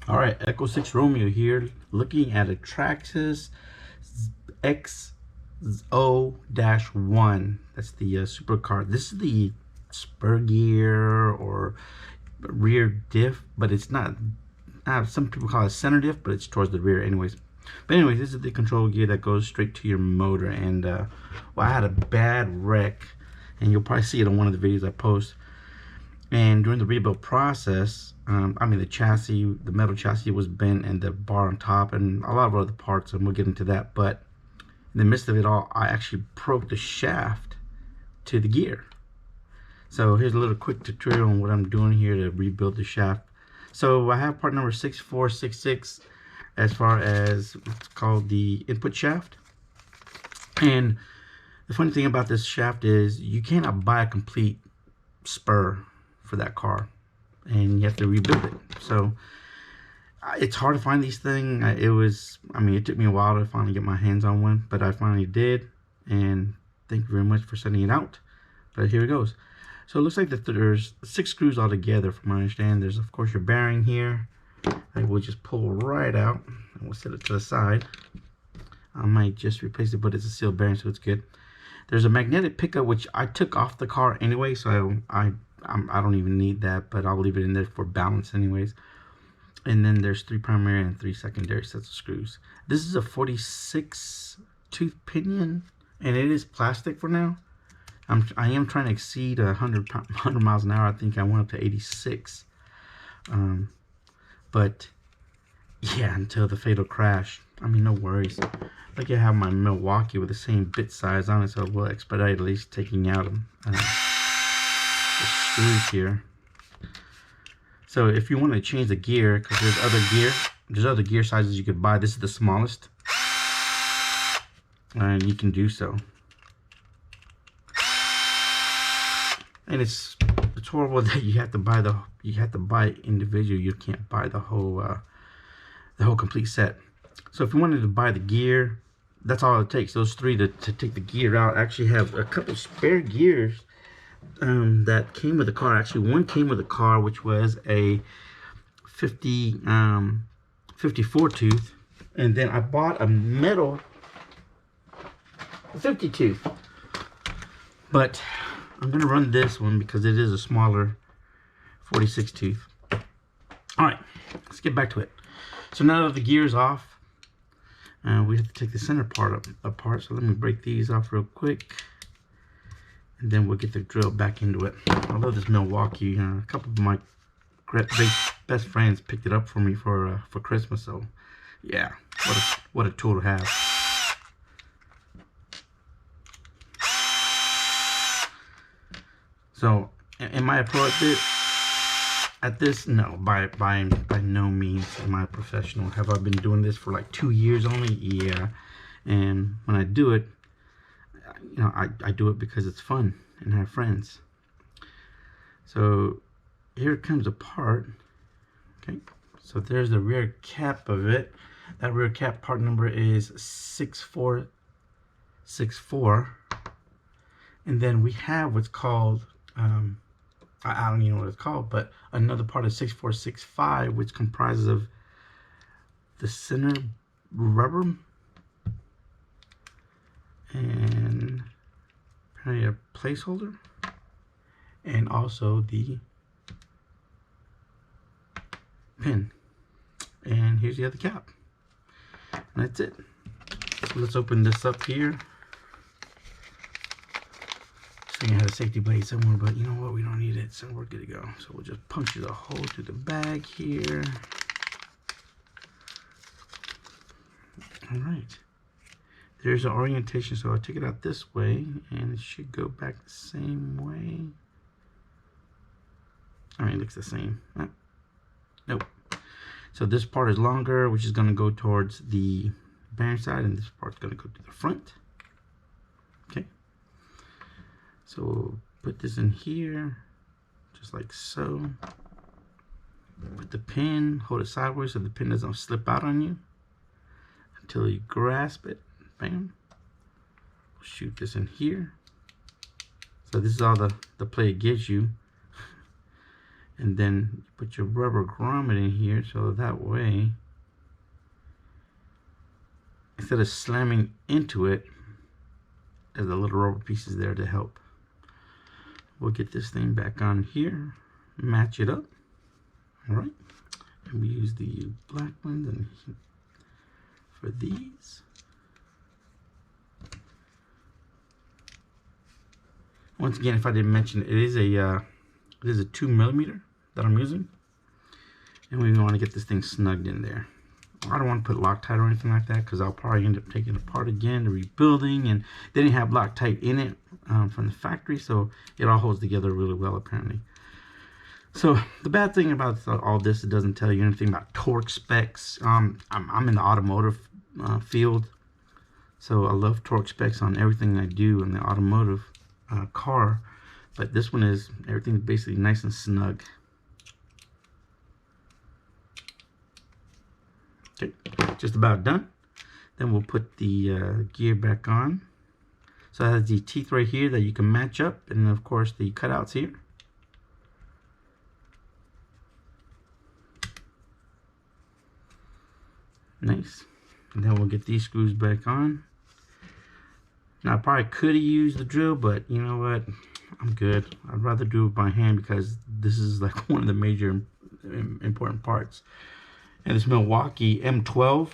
All right, Echo 6 Romeo here, looking at a Traxxas XO-1. That's the supercar. This is the spur gear or rear diff, but it's not. Some people call it center diff, but it's towards the rear anyways. But anyways, this is the control gear that goes straight to your motor. And well, I had a bad wreck, and you'll probably see it on one of the videos I post. And during the rebuild process, I mean, the chassis, the metal chassis was bent, and the bar on top, and a lot of other parts, and we'll get into that. But in the midst of it all, I actually broke the shaft to the gear. So here's a little quick tutorial on what I'm doing here to rebuild the shaft. So I have part number 6466 as far as what's called the input shaft. And the funny thing about this shaft is you cannot buy a complete spur for that car, and you have to rebuild it. So it's hard to find these things. It took me a while to finally get my hands on one, but I finally did, and thank you very much for sending it out. But here it goes. So it looks like that there's 6 screws altogether, from what I understand. There's of course your bearing here. I will just pull right out, and we'll set it to the side. I might just replace it, but it's a sealed bearing, so it's good. There's a magnetic pickup, which I took off the car anyway, so I don't even need that, but I'll leave it in there for balance anyways. And then there's 3 primary and 3 secondary sets of screws. This is a 46 tooth pinion, and it is plastic for now. I am trying to exceed 100 miles an hour. I think I went up to 86. But yeah, until the fatal crash. I mean, no worries. Like I have my Milwaukee with the same bit size on it, so we'll expedite at least taking out the screws here. So if you want to change the gear, because there's other gear sizes you could buy. This is the smallest, and you can do so. And it's horrible that you have to buy individual. You can't buy the whole complete set. So if you wanted to buy the gear, that's all it takes. Those 3 to take the gear out. I actually have a couple spare gears that came with the car. Actually, one came with the car, which was a 54 tooth, and then I bought a metal 50 tooth. But I'm gonna run this one because it is a smaller 46 tooth. All right, let's get back to it. So now that the gear is off, we have to take the center part apart. So let me break these off real quick, and then we'll get the drill back into it. I love this Milwaukee. A couple of my best friends picked it up for me for Christmas. So yeah, what a tool to have. So am I a pro at this? No, by no means am I a professional. Have I been doing this for like 2 years only? Yeah. And when I do it, you know, I do it because it's fun and I have friends. So here it comes apart. Okay, so there's the rear cap of it. That rear cap part number is 6464. And then we have what's called I don't even know what it's called, but another part of 6465, which comprises of the center rubber and apparently a placeholder, and also the pin. And here's the other cap, and that's it. So let's open this up here. I had a safety blade somewhere, but you know what, we don't need it, so we're good to go. So we'll just puncture the hole through the bag here. All right, there's an orientation, so I'll take it out this way and it should go back the same way. I mean, it looks the same. Nope. So this part is longer, which is going to go towards the bearing side, and this part's going to go to the front. Okay, so we'll put this in here, just like so. Put the pin, hold it sideways so the pin doesn't slip out on you until you grasp it. Bam. We'll shoot this in here. So this is all the play it gives you. And then you put your rubber grommet in here, so that way, instead of slamming into it, there's the little rubber pieces there to help. We'll get this thing back on here, match it up. All right, and we use the black ones and for these. Once again, if I didn't mention, it is a 2mm that I'm using, and we want to get this thing snugged in there. I don't want to put Loctite or anything like that, because I'll probably end up taking it apart again, rebuilding, and they didn't have Loctite in it from the factory, so it all holds together really well apparently. So the bad thing about all this, it doesn't tell you anything about torque specs. I'm in the automotive field, so I love torque specs on everything I do in the automotive car, but this one is, everything's basically nice and snug. Okay, just about done. Then we'll put the gear back on. So it has the teeth right here that you can match up, and of course the cutouts here. Nice. And then we'll get these screws back on. Now I probably could have used the drill, but you know what? I'm good. I'd rather do it by hand, because this is like one of the major important parts. And this Milwaukee M12,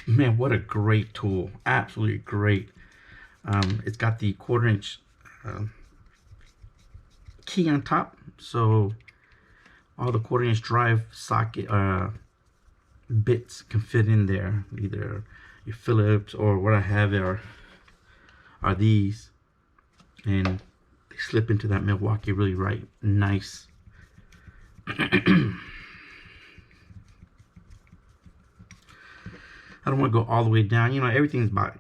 man, what a great tool. Absolutely great. It's got the 1/4" key on top, so all the 1/4" drive socket bits can fit in there. Either your Phillips or what I have are these, and they slip into that Milwaukee really right nice. I don't want to go all the way down. You know, everything's about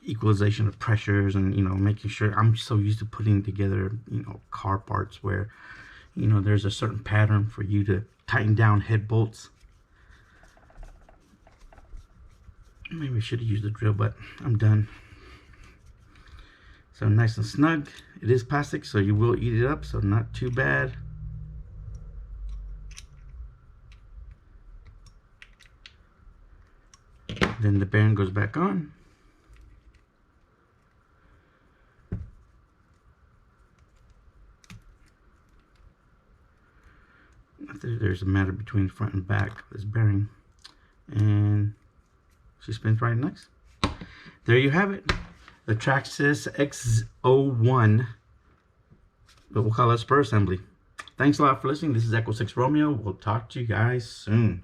equalization of pressures, and you know, making sure. I'm so used to putting together, you know, car parts where, you know, there's a certain pattern for you to tighten down head bolts. Maybe I should have used the drill, but I'm done. So nice and snug. It is plastic, so you will eat it up, so not too bad. Then the bearing goes back on. There's a matter between front and back of this bearing, and she spins right nice. There you have it, the Traxxas XO-1, but we'll call it Spur assembly. Thanks a lot for listening. This is Echo 6 Romeo. We'll talk to you guys soon.